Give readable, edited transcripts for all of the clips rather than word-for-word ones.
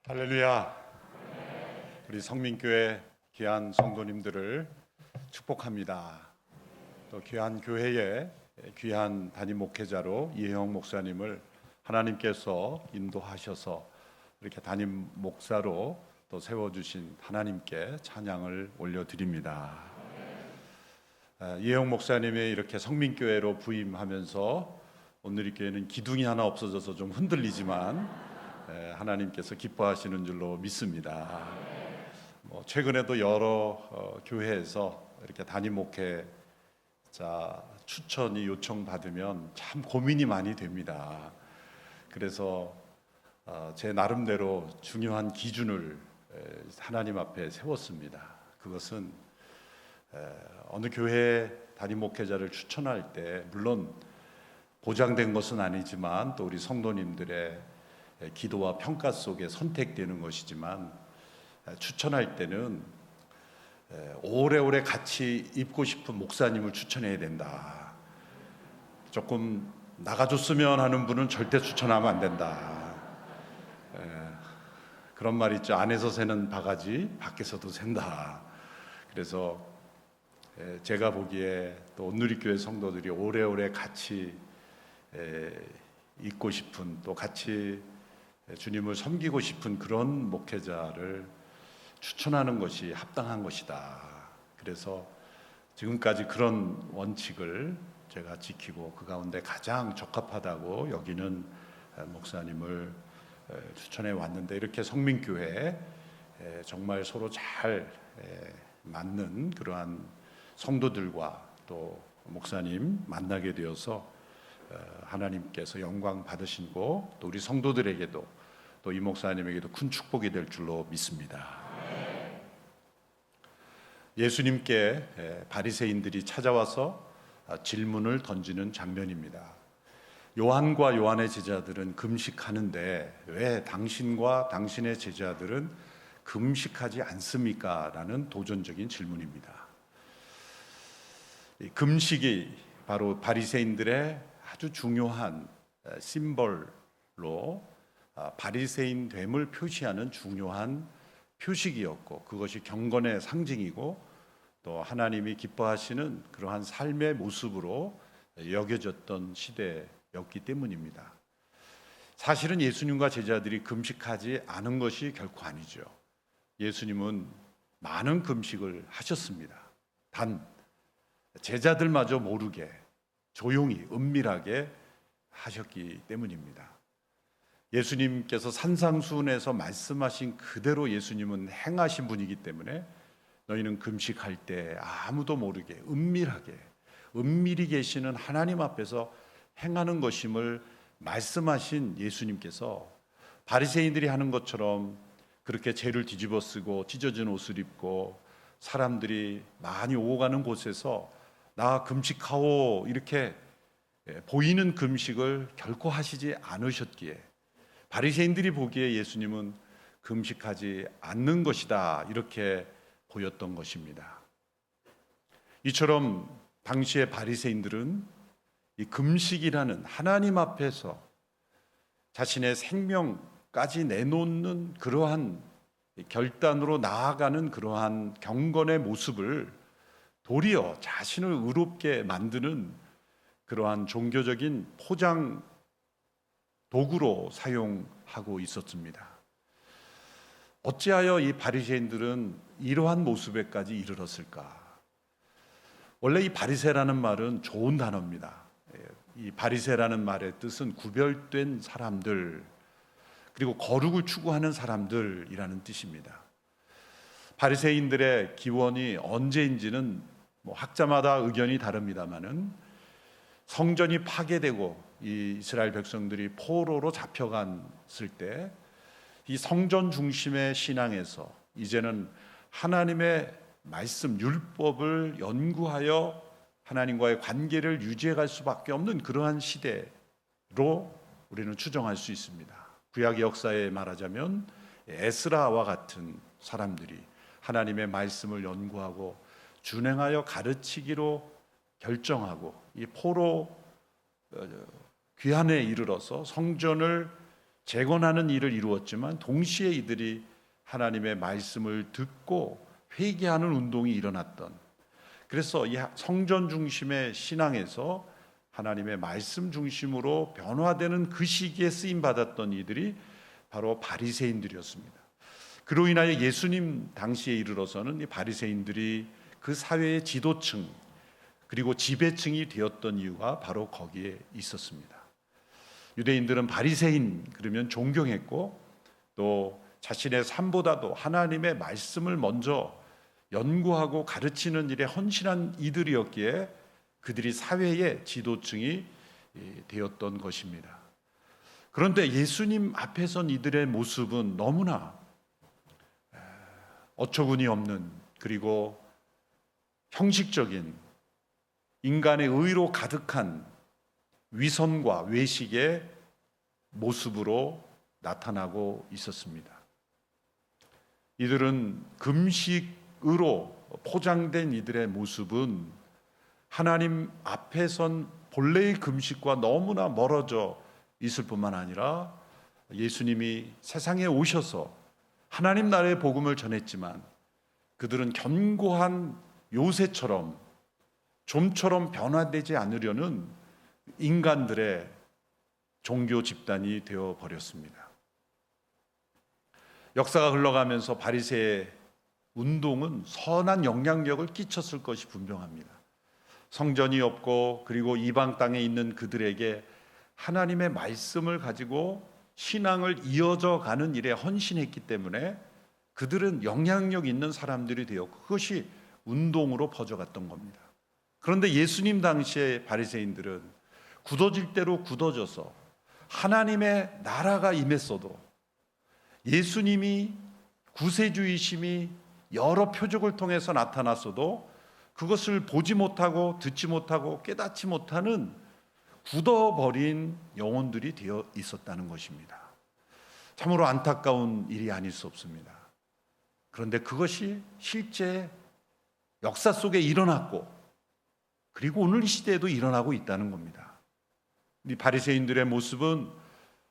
할렐루야. 우리 성민교회 귀한 성도님들을 축복합니다. 또 귀한 교회에 귀한 담임 목회자로 이혜영 목사님을 하나님께서 인도하셔서 이렇게 담임 목사로 또 세워주신 하나님께 찬양을 올려드립니다. 이혜영 목사님이 이렇게 성민교회로 부임하면서 오늘 이 교회는 기둥이 하나 없어져서 좀 흔들리지만 하나님께서 기뻐하시는 줄로 믿습니다. 최근에도 여러 교회에서 이렇게 담임 목회자 추천이 요청받으면 참 고민이 많이 됩니다. 그래서 제 나름대로 중요한 기준을 하나님 앞에 세웠습니다. 그것은 어느 교회 담임 목회자를 추천할 때 물론 보장된 것은 아니지만 또 우리 성도님들의 기도와 평가 속에 선택되는 것이지만 추천할 때는 오래오래 같이 입고 싶은 목사님을 추천해야 된다. 조금 나가줬으면 하는 분은 절대 추천하면 안 된다. 그런 말 있죠. 안에서 새는 바가지 밖에서도 샌다. 그래서 제가 보기에 또 온누리교회 성도들이 오래오래 같이 있고 싶은 또 같이 주님을 섬기고 싶은 그런 목회자를 추천하는 것이 합당한 것이다. 그래서 지금까지 그런 원칙을 제가 지키고 그 가운데 가장 적합하다고 여기는 목사님을 추천해 왔는데 이렇게 성민교회 정말 서로 잘 맞는 그러한 성도들과 또 목사님 만나게 되어서 하나님께서 영광 받으시고 또 우리 성도들에게도 또 이 목사님에게도 큰 축복이 될 줄로 믿습니다. 예수님께 바리새인들이 찾아와서 질문을 던지는 장면입니다. 요한과 요한의 제자들은 금식하는데 왜 당신과 당신의 제자들은 금식하지 않습니까? 라는 도전적인 질문입니다. 금식이 바로 바리새인들의 아주 중요한 심벌로 바리새인 됨을 표시하는 중요한 표식이었고 그것이 경건의 상징이고 또 하나님이 기뻐하시는 그러한 삶의 모습으로 여겨졌던 시대였기 때문입니다. 사실은 예수님과 제자들이 금식하지 않은 것이 결코 아니죠. 예수님은 많은 금식을 하셨습니다. 단 제자들마저 모르게 조용히 은밀하게 하셨기 때문입니다. 예수님께서 산상수훈에서 말씀하신 그대로 예수님은 행하신 분이기 때문에 너희는 금식할 때 아무도 모르게 은밀히 계시는 하나님 앞에서 행하는 것임을 말씀하신 예수님께서 바리새인들이 하는 것처럼 그렇게 죄를 뒤집어 쓰고 찢어진 옷을 입고 사람들이 많이 오고 가는 곳에서 나 금식하오 이렇게 보이는 금식을 결코 하시지 않으셨기에 바리새인들이 보기에 예수님은 금식하지 않는 것이다 이렇게 보였던 것입니다. 이처럼 당시의 바리새인들은 이 금식이라는 하나님 앞에서 자신의 생명까지 내놓는 그러한 결단으로 나아가는 그러한 경건의 모습을 도리어 자신을 의롭게 만드는 그러한 종교적인 포장 도구로 사용하고 있었습니다. 어찌하여 이 바리새인들은 이러한 모습에까지 이르렀을까? 원래 이 바리새라는 말은 좋은 단어입니다. 이 바리새라는 말의 뜻은 구별된 사람들 그리고 거룩을 추구하는 사람들이라는 뜻입니다. 바리새인들의 기원이 언제인지는 학자마다 의견이 다릅니다만은 성전이 파괴되고 이 이스라엘 백성들이 포로로 잡혀갔을 때 이 성전 중심의 신앙에서 이제는 하나님의 말씀 율법을 연구하여 하나님과의 관계를 유지해 갈 수밖에 없는 그러한 시대로 우리는 추정할 수 있습니다. 구약 역사에 말하자면 에스라와 같은 사람들이 하나님의 말씀을 연구하고 준행하여 가르치기로 결정하고 이 포로 귀환에 이르러서 성전을 재건하는 일을 이루었지만 동시에 이들이 하나님의 말씀을 듣고 회개하는 운동이 일어났던, 그래서 이 성전 중심의 신앙에서 하나님의 말씀 중심으로 변화되는 그 시기에 쓰임 받았던 이들이 바로 바리새인들이었습니다. 그로 인하여 예수님 당시에 이르러서는 이 바리새인들이 그 사회의 지도층 그리고 지배층이 되었던 이유가 바로 거기에 있었습니다. 유대인들은 바리새인 그러면 존경했고, 또 자신의 삶보다도 하나님의 말씀을 먼저 연구하고 가르치는 일에 헌신한 이들이었기에 그들이 사회의 지도층이 되었던 것입니다. 그런데 예수님 앞에 선 이들의 모습은 너무나 어처구니 없는, 그리고 형식적인, 인간의 의로 가득한 위선과 외식의 모습으로 나타나고 있었습니다. 이들은 금식으로 포장된 이들의 모습은 하나님 앞에 선 본래의 금식과 너무나 멀어져 있을 뿐만 아니라, 예수님이 세상에 오셔서 하나님 나라의 복음을 전했지만 그들은 견고한 요새처럼, 좀처럼 변화되지 않으려는 인간들의 종교 집단이 되어 버렸습니다. 역사가 흘러가면서 바리새의 운동은 선한 영향력을 끼쳤을 것이 분명합니다. 성전이 없고 그리고 이방 땅에 있는 그들에게 하나님의 말씀을 가지고 신앙을 이어져 가는 일에 헌신했기 때문에 그들은 영향력 있는 사람들이 되었고, 그것이 운동으로 퍼져갔던 겁니다. 그런데 예수님 당시의 바리새인들은 굳어질 대로 굳어져서 하나님의 나라가 임했어도, 예수님이 구세주이심이 여러 표적을 통해서 나타났어도 그것을 보지 못하고 듣지 못하고 깨닫지 못하는 굳어버린 영혼들이 되어 있었다는 것입니다. 참으로 안타까운 일이 아닐 수 없습니다. 그런데 그것이 실제 역사 속에 일어났고, 그리고 오늘 이 시대에도 일어나고 있다는 겁니다. 이 바리새인들의 모습은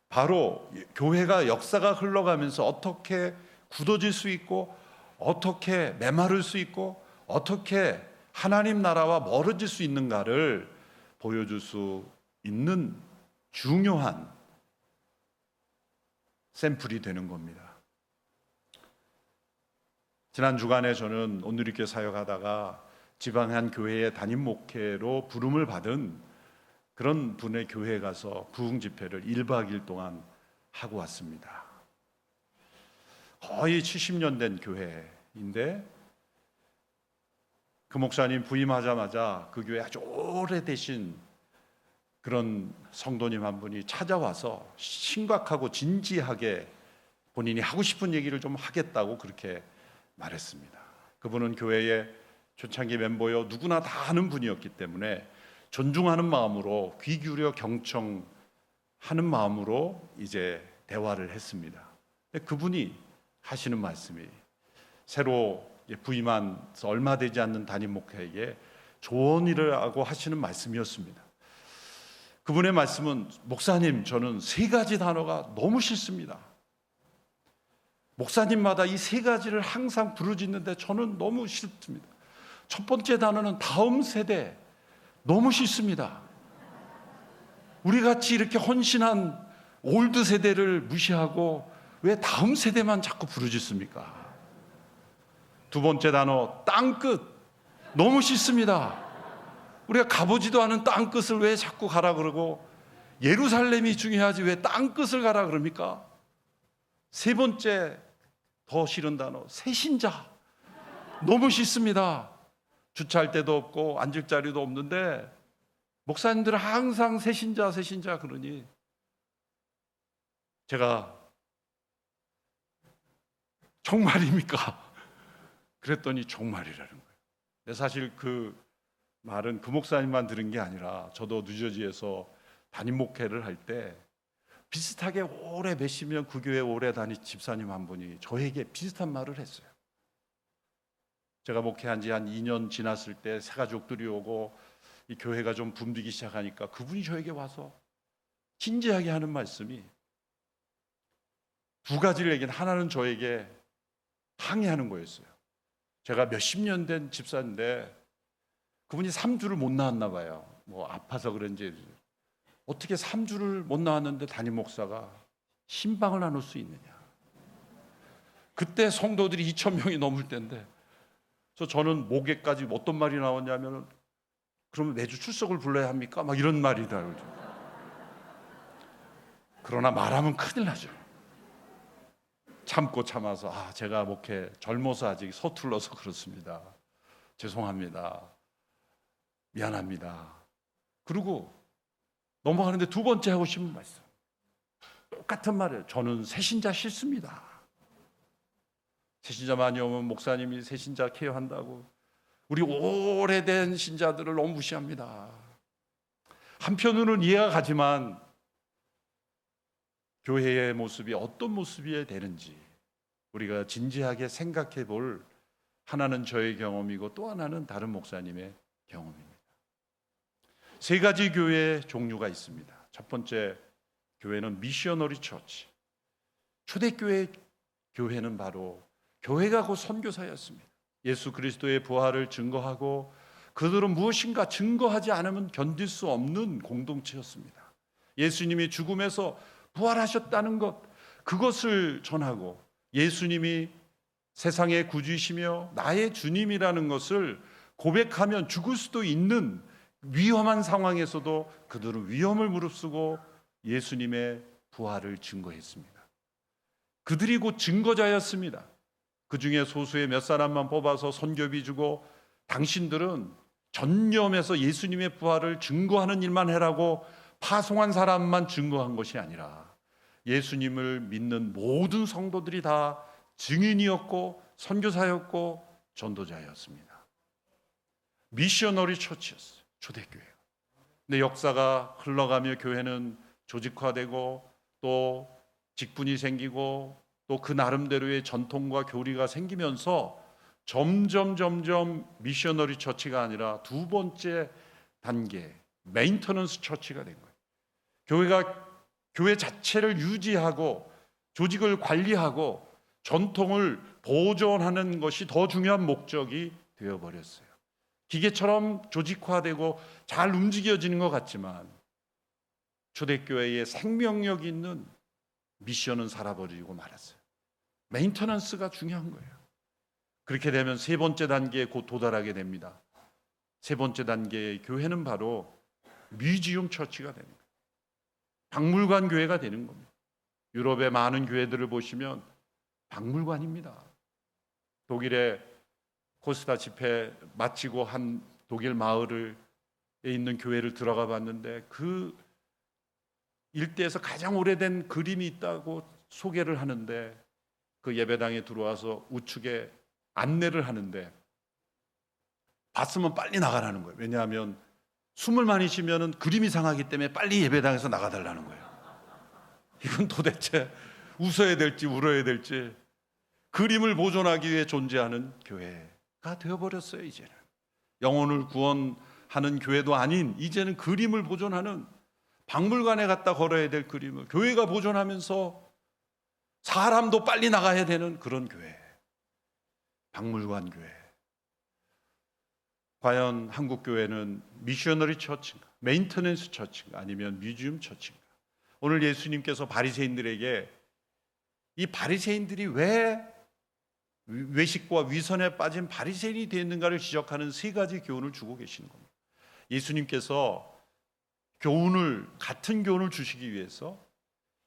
바로 교회가, 역사가 흘러가면서 어떻게 굳어질 수 있고, 어떻게 메마를 수 있고, 어떻게 하나님 나라와 멀어질 수 있는가를 보여줄 수 있는 중요한 샘플이 되는 겁니다. 지난 주간에 저는 온누리교회 사역하다가 지방의 한 교회의 담임 목회로 부름을 받은 그런 분의 교회에 가서 부흥 집회를 1박 2일 동안 하고 왔습니다. 거의 70년 된 교회인데, 그 목사님 부임하자마자 그 교회 아주 오래되신 그런 성도님 한 분이 찾아와서 심각하고 진지하게 본인이 하고 싶은 얘기를 좀 하겠다고 그렇게 말했습니다. 그분은 교회의 초창기 멤버여 누구나 다 아는 분이었기 때문에 존중하는 마음으로, 귀 기울여 경청하는 마음으로 이제 대화를 했습니다. 그분이 하시는 말씀이, 새로 부임한 얼마 되지 않는 담임 목회에게 조언이라고 하시는 말씀이었습니다. 그분의 말씀은, 목사님, 저는 3가지 단어가 너무 싫습니다. 목사님마다 이 3가지를 항상 부르짖는데 저는 너무 싫습니다. 첫 번째 단어는 다음 세대, 너무 싫습니다. 우리 같이 이렇게 헌신한 올드 세대를 무시하고 왜 다음 세대만 자꾸 부르짖습니까? 두 번째 단어, 땅끝, 너무 싫습니다. 우리가 가보지도 않은 땅끝을 왜 자꾸 가라 그러고, 예루살렘이 중요하지 왜 땅끝을 가라 그럽니까? 세 번째, 더 싫은 단어, 새신자, 너무 싫습니다. 주차할 데도 없고 앉을 자리도 없는데 목사님들은 항상 새신자 그러니, 제가 정말입니까? 그랬더니 정말이라는 거예요. 근데 사실 그 말은 그 목사님만 들은 게 아니라 저도 뉴저지에서 담임 목회를 할 때 비슷하게 오래 몇십 년 그 교회 오래 다닌 집사님 한 분이 저에게 비슷한 말을 했어요. 제가 목회한 지 한 2년 지났을 때 새가족들이 오고 이 교회가 좀 붐비기 시작하니까 그분이 저에게 와서 진지하게 하는 말씀이, 두 가지를 얘기는, 하나는 저에게 항의하는 거였어요. 제가 몇십 년 된 집사인데 그분이 3주를 못 나왔나 봐요. 뭐 아파서 그런지. 어떻게 3주를 못 나왔는데 담임 목사가 신방을 나눌 수 있느냐. 그때 성도들이 2,000명이 넘을 때인데, 그래서 저는 목에까지 어떤 말이 나왔냐면, 그러면 매주 출석을 불러야 합니까? 막 이런 말이 나오죠. 그러나 말하면 큰일 나죠. 참고 참아서, 제가 목회 젊어서 아직 서툴러서 그렇습니다. 죄송합니다. 미안합니다. 그리고 넘어가는데 두 번째 하고 싶은 말씀, 똑같은 말이에요. 저는 새신자 싫습니다. 새신자 많이 오면 목사님이 새신자 케어한다고 우리 오래된 신자들을 너무 무시합니다. 한편으로는 이해가 가지만 교회의 모습이 어떤 모습이어야 되는지 우리가 진지하게 생각해 볼, 하나는 저의 경험이고 또 하나는 다른 목사님의 경험입니다. 세 가지 교회의 종류가 있습니다. 첫 번째 교회는 미셔너리 처치. 초대교회 교회는 바로 교회가 곧 선교사였습니다. 예수 그리스도의 부활을 증거하고 그들은 무엇인가 증거하지 않으면 견딜 수 없는 공동체였습니다. 예수님이 죽음에서 부활하셨다는 것, 그것을 전하고 예수님이 세상의 구주이시며 나의 주님이라는 것을 고백하면 죽을 수도 있는 위험한 상황에서도 그들은 위험을 무릅쓰고 예수님의 부활을 증거했습니다. 그들이 곧 증거자였습니다. 그 중에 소수의 몇 사람만 뽑아서 선교비 주고, 당신들은 전념해서 예수님의 부활을 증거하는 일만 해라고 파송한 사람만 증거한 것이 아니라 예수님을 믿는 모든 성도들이 다 증인이었고 선교사였고 전도자였습니다. 미셔너리 처치였어요, 초대교회가. 근데 역사가 흘러가며 교회는 조직화되고 또 직분이 생기고 또 그 나름대로의 전통과 교리가 생기면서 점점 미셔너리 처치가 아니라 두 번째 단계 메인터넌스 처치가 된 거예요. 교회가 교회 자체를 유지하고 조직을 관리하고 전통을 보존하는 것이 더 중요한 목적이 되어버렸어요. 기계처럼 조직화되고 잘 움직여지는 것 같지만 초대교회의 생명력 있는 미션은 살아버리고 말았어요. 메인터넌스가 중요한 거예요. 그렇게 되면 세 번째 단계에 곧 도달하게 됩니다. 세 번째 단계의 교회는 바로 뮤지엄 처치가 되는 거예요. 박물관 교회가 되는 겁니다. 유럽의 많은 교회들을 보시면 박물관입니다. 독일의 코스타 집회 마치고 한 독일 마을에 있는 교회를 들어가 봤는데 그 일대에서 가장 오래된 그림이 있다고 소개를 하는데, 그 예배당에 들어와서 우측에 안내를 하는데 봤으면 빨리 나가라는 거예요. 왜냐하면 숨을 많이 쉬면 그림이 상하기 때문에 빨리 예배당에서 나가달라는 거예요. 이건 도대체 웃어야 될지 울어야 될지, 그림을 보존하기 위해 존재하는 교회가 되어버렸어요. 이제는 영혼을 구원하는 교회도 아닌, 이제는 그림을 보존하는, 박물관에 갖다 걸어야 될 그림을 교회가 보존하면서 사람도 빨리 나가야 되는 그런 교회, 박물관 교회. 과연 한국 교회는 미셔너리 처치인가, 메인터넌스 처치인가, 아니면 뮤지엄 처치인가? 오늘 예수님께서 바리새인들에게 이 바리새인들이 왜 외식과 위선에 빠진 바리새인이 되었는가를 지적하는 세 가지 교훈을 주고 계시는 겁니다. 예수님께서 같은 교훈을 주시기 위해서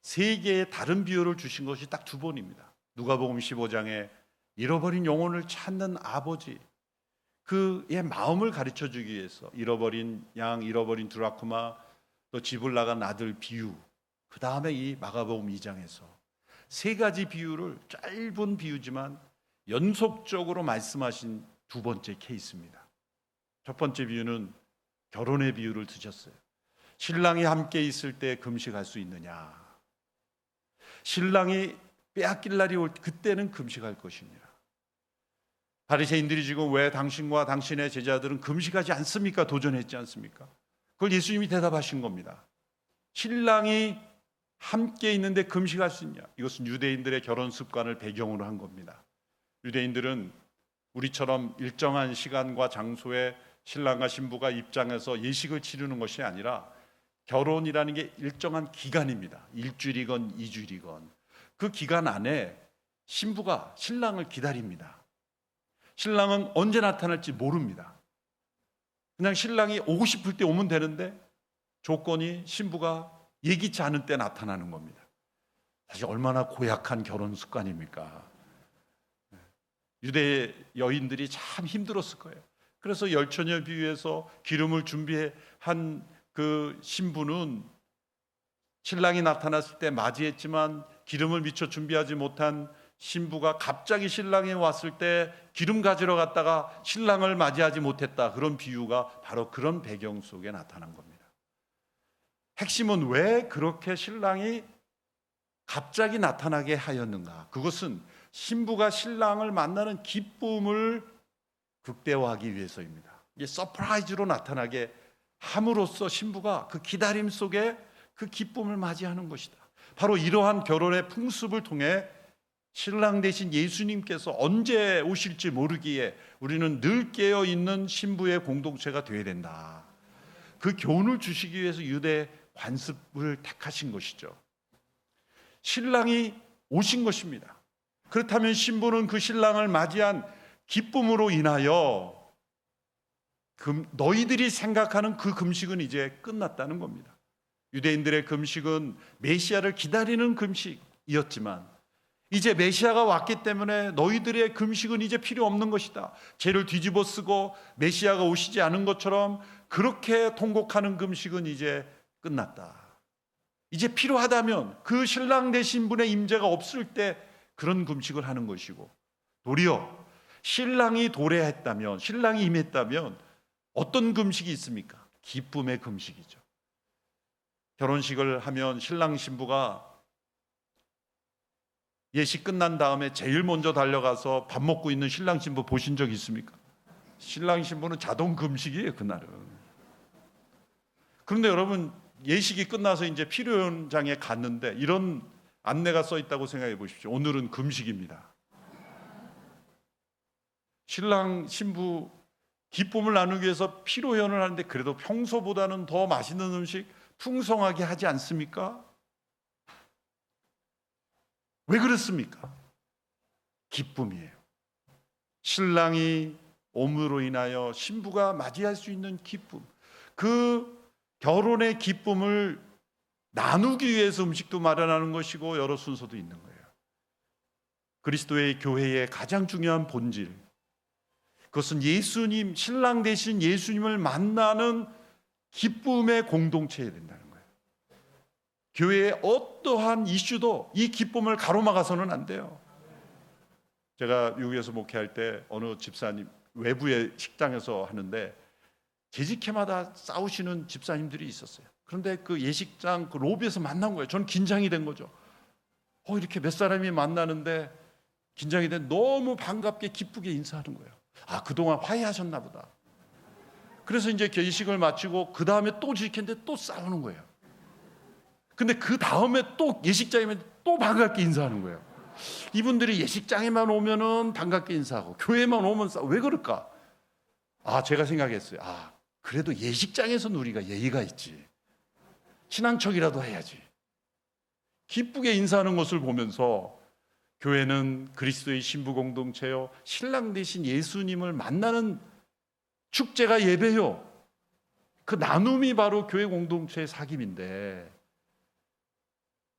세 개의 다른 비유를 주신 것이 딱 두 번입니다. 누가복음 15장에 잃어버린 영혼을 찾는 아버지, 그의 마음을 가르쳐 주기 위해서 잃어버린 양, 잃어버린 드라크마, 또 집을 나간 아들 비유, 그 다음에 이 마가복음 2장에서 세 가지 비유를, 짧은 비유지만 연속적으로 말씀하신 두 번째 케이스입니다. 첫 번째 비유는 결혼의 비유를 드셨어요. 신랑이 함께 있을 때 금식할 수 있느냐, 신랑이 빼앗길 날이 올 그때는 금식할 것이니라. 바리새인들이 지금 왜 당신과 당신의 제자들은 금식하지 않습니까? 도전했지 않습니까? 그걸 예수님이 대답하신 겁니다. 신랑이 함께 있는데 금식할 수 있냐? 이것은 유대인들의 결혼 습관을 배경으로 한 겁니다. 유대인들은 우리처럼 일정한 시간과 장소에 신랑과 신부가 입장해서 예식을 치르는 것이 아니라 결혼이라는 게 일정한 기간입니다. 일주일이건 이주일이건 그 기간 안에 신부가 신랑을 기다립니다. 신랑은 언제 나타날지 모릅니다. 그냥 신랑이 오고 싶을 때 오면 되는데 조건이 신부가 예기치 않은 때 나타나는 겁니다. 사실 얼마나 고약한 결혼 습관입니까? 유대 여인들이 참 힘들었을 거예요. 그래서 열처녀 비유에서 기름을 준비한 그 신부는 신랑이 나타났을 때 맞이했지만 기름을 미처 준비하지 못한 신부가 갑자기 신랑이 왔을 때 기름 가지러 갔다가 신랑을 맞이하지 못했다. 그런 비유가 바로 그런 배경 속에 나타난 겁니다. 핵심은 왜 그렇게 신랑이 갑자기 나타나게 하였는가? 그것은 신부가 신랑을 만나는 기쁨을 극대화하기 위해서입니다. 이게 서프라이즈로 나타나게 함으로써 신부가 그 기다림 속에 그 기쁨을 맞이하는 것이다. 바로 이러한 결혼의 풍습을 통해 신랑 대신 예수님께서 언제 오실지 모르기에 우리는 늘 깨어 있는 신부의 공동체가 되어야 된다. 그 교훈을 주시기 위해서 유대 관습을 택하신 것이죠. 신랑이 오신 것입니다. 그렇다면 신부는 그 신랑을 맞이한 기쁨으로 인하여 너희들이 생각하는 그 금식은 이제 끝났다는 겁니다. 유대인들의 금식은 메시아를 기다리는 금식이었지만 이제 메시아가 왔기 때문에 너희들의 금식은 이제 필요 없는 것이다. 죄를 뒤집어 쓰고 메시아가 오시지 않은 것처럼 그렇게 통곡하는 금식은 이제 끝났다. 이제 필요하다면 그 신랑 되신 분의 임재가 없을 때 그런 금식을 하는 것이고, 도리어 신랑이 도래했다면, 신랑이 임했다면 어떤 금식이 있습니까? 기쁨의 금식이죠. 결혼식을 하면 신랑 신부가 예식 끝난 다음에 제일 먼저 달려가서 밥 먹고 있는 신랑 신부 보신 적 있습니까? 신랑 신부는 자동 금식이에요, 그날은. 그런데 여러분, 예식이 끝나서 이제 피로 현장에 갔는데 이런 안내가 써 있다고 생각해 보십시오. 오늘은 금식입니다. 신랑 신부 기쁨을 나누기 위해서 피로연을 하는데 그래도 평소보다는 더 맛있는 음식 풍성하게 하지 않습니까? 왜 그렇습니까? 기쁨이에요. 신랑이 옴으로 인하여 신부가 맞이할 수 있는 기쁨, 그 결혼의 기쁨을 나누기 위해서 음식도 마련하는 것이고 여러 순서도 있는 거예요. 그리스도의 교회의 가장 중요한 본질, 그것은 예수님, 신랑 되신 예수님을 만나는 기쁨의 공동체여야 된다는 거예요. 교회의 어떠한 이슈도 이 기쁨을 가로막아서는 안 돼요. 제가 미국에서 목회할 때 어느 집사님, 외부의 식당에서 하는데 재직회마다 싸우시는 집사님들이 있었어요. 그런데 그 예식장 그 로비에서 만난 거예요. 저는 긴장이 된 거죠. 이렇게 몇 사람이 만나는데 긴장이 된, 너무 반갑게 기쁘게 인사하는 거예요. 그동안 화해하셨나 보다. 그래서 이제 예식을 마치고 그 다음에 또 지켰는데 또 싸우는 거예요. 근데 그 다음에 또 예식장이면 또 반갑게 인사하는 거예요. 이분들이 예식장에만 오면은 반갑게 인사하고 교회만 오면 왜 그럴까? 제가 생각했어요. 그래도 예식장에서는 우리가 예의가 있지. 친한 척이라도 해야지. 기쁘게 인사하는 것을 보면서 교회는 그리스도의 신부 공동체요, 신랑 되신 예수님을 만나는 축제가 예배요. 그 나눔이 바로 교회 공동체의 사귐인데,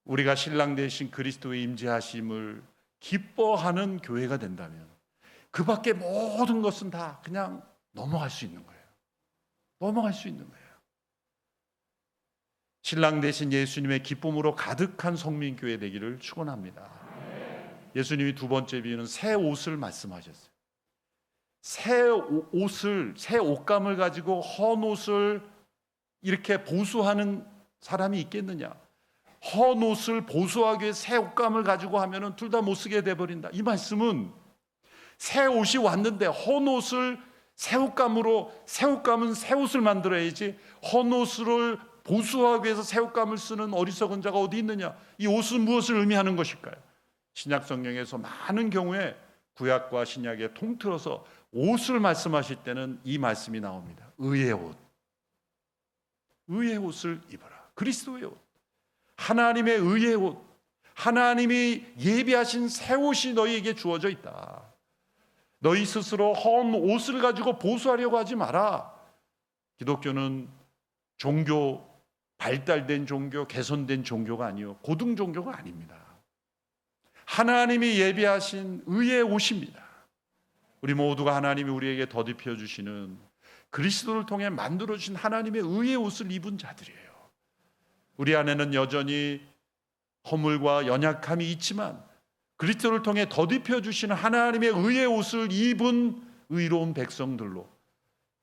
우리가 신랑 되신 그리스도의 임재하심을 기뻐하는 교회가 된다면 그 밖에 모든 것은 다 그냥 넘어갈 수 있는 거예요. 넘어갈 수 있는 거예요. 신랑 되신 예수님의 기쁨으로 가득한 성민교회 되기를 축원합니다. 예수님이 두 번째 비유는 새 옷을 말씀하셨어요. 새 옷감을 가지고 헌 옷을 이렇게 보수하는 사람이 있겠느냐? 헌 옷을 보수하기 위해 새 옷감을 가지고 하면은 둘 다 못 쓰게 돼버린다. 이 말씀은 새 옷이 왔는데 헌 옷을 새 옷감으로, 새 옷감은 새 옷을 만들어야지 헌 옷을 보수하기 위해서 새 옷감을 쓰는 어리석은 자가 어디 있느냐? 이 옷은 무엇을 의미하는 것일까요? 신약 성경에서 많은 경우에 구약과 신약에 통틀어서 옷을 말씀하실 때는 이 말씀이 나옵니다. 의의 옷. 의의 옷을 입어라. 그리스도의 옷. 하나님의 의의 옷. 하나님이 예비하신 새 옷이 너희에게 주어져 있다. 너희 스스로 헌 옷을 가지고 보수하려고 하지 마라. 기독교는 종교, 발달된 종교, 개선된 종교가 아니요 고등 종교가 아닙니다. 하나님이 예비하신 의의 옷입니다. 우리 모두가 하나님이 우리에게 덧입혀 주시는 그리스도를 통해 만들어 주신 하나님의 의의 옷을 입은 자들이에요. 우리 안에는 여전히 허물과 연약함이 있지만 그리스도를 통해 덧입혀 주시는 하나님의 의의 옷을 입은 의로운 백성들로,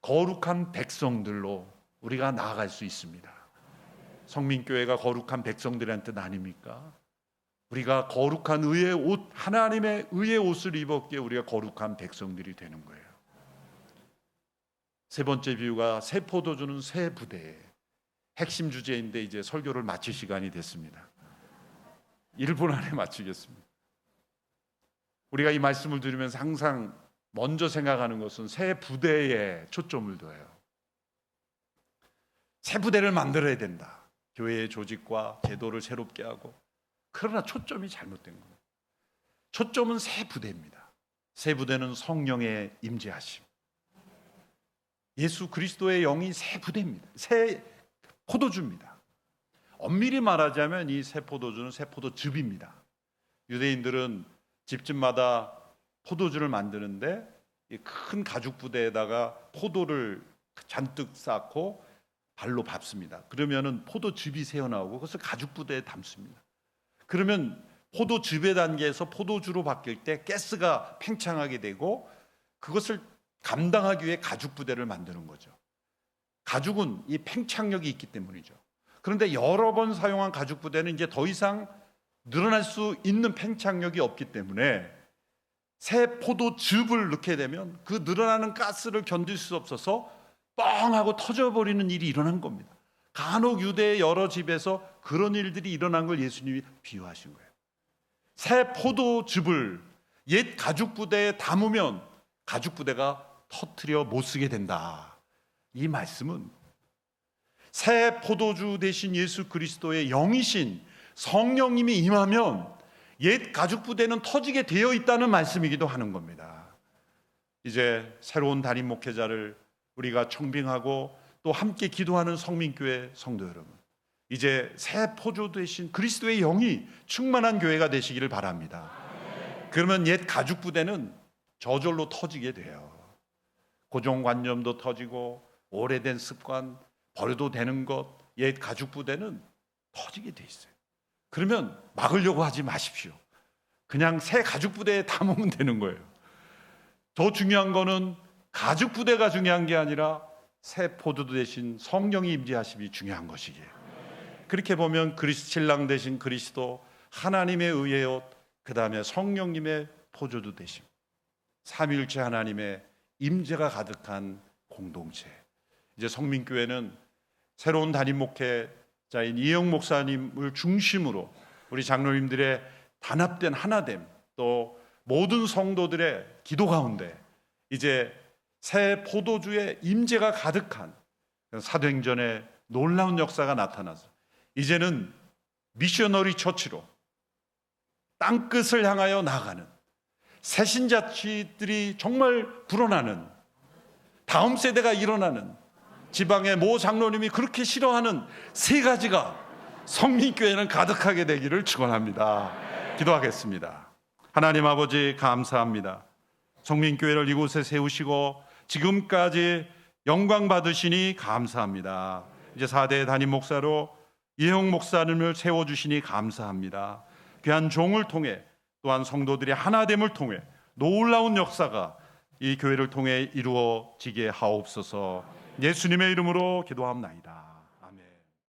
거룩한 백성들로 우리가 나아갈 수 있습니다. 성민교회가 거룩한 백성들의 뜻 아닙니까? 우리가 거룩한 의의 옷, 하나님의 의의 옷을 입었기에 우리가 거룩한 백성들이 되는 거예요. 세 번째 비유가 새 포도주는 새 부대의 핵심 주제인데 이제 설교를 마칠 시간이 됐습니다. 1분 안에 마치겠습니다. 우리가 이 말씀을 들으면서 항상 먼저 생각하는 것은 새 부대에 초점을 둬요. 새 부대를 만들어야 된다. 교회의 조직과 제도를 새롭게 하고. 그러나 초점이 잘못된 겁니다. 초점은 새 부대입니다. 새 부대는 성령의 임재하심. 예수 그리스도의 영이 새 부대입니다. 새 포도주입니다. 엄밀히 말하자면 이 새 포도주는 새 포도즙입니다. 유대인들은 집집마다 포도주를 만드는데 큰 가죽 부대에다가 포도를 잔뜩 쌓고 발로 밟습니다. 그러면은 포도즙이 새어나오고 그것을 가죽 부대에 담습니다. 그러면 포도즙의 단계에서 포도주로 바뀔 때 가스가 팽창하게 되고 그것을 감당하기 위해 가죽 부대를 만드는 거죠. 가죽은 이 팽창력이 있기 때문이죠. 그런데 여러 번 사용한 가죽 부대는 이제 더 이상 늘어날 수 있는 팽창력이 없기 때문에 새 포도즙을 넣게 되면 그 늘어나는 가스를 견딜 수 없어서 뻥 하고 터져버리는 일이 일어난 겁니다. 간혹 유대의 여러 집에서 그런 일들이 일어난 걸 예수님이 비유하신 거예요. 새 포도즙을 옛 가죽 부대에 담으면 가죽 부대가 터뜨려 못 쓰게 된다. 이 말씀은 새 포도주 대신 예수 그리스도의 영이신 성령님이 임하면 옛 가죽 부대는 터지게 되어 있다는 말씀이기도 하는 겁니다. 이제 새로운 담임 목회자를 우리가 청빙하고 또 함께 기도하는 성민교회 성도 여러분, 이제 새 포도 대신 그리스도의 영이 충만한 교회가 되시기를 바랍니다. 그러면 옛 가죽 부대는 저절로 터지게 돼요. 고정관념도 터지고 오래된 습관, 버려도 되는 것, 옛 가죽 부대는 터지게 돼 있어요. 그러면 막으려고 하지 마십시오. 그냥 새 가죽 부대에 담으면 되는 거예요. 더 중요한 거는 가죽 부대가 중요한 게 아니라 새 포도주 대신 성령이 임재하심이 중요한 것이기에. 그렇게 보면 신랑 대신 그리스도, 하나님의 의의 옷, 그 다음에 성령님의 포도주 대신 삼위일체 하나님의 임재가 가득한 공동체. 이제 성민교회는 새로운 담임 목회자인 이영 목사님을 중심으로 우리 장로님들의 단합된 하나됨, 또 모든 성도들의 기도 가운데 이제 새 포도주의 임재가 가득한 사도행전의 놀라운 역사가 나타나서 이제는 미셔너리 처치로 땅끝을 향하여 나아가는 새신자치들이 정말 불어나는, 다음 세대가 일어나는, 지방의 모 장로님이 그렇게 싫어하는 세 가지가 성민교회는 가득하게 되기를 축원합니다. 기도하겠습니다. 하나님 아버지 감사합니다. 성민교회를 이곳에 세우시고 지금까지 영광 받으시니 감사합니다. 이제 4대 담임 목사로 이형 목사님을 세워주시니 감사합니다. 귀한 종을 통해 또한 성도들의 하나됨을 통해 놀라운 역사가 이 교회를 통해 이루어지게 하옵소서. 예수님의 이름으로 기도합나이다.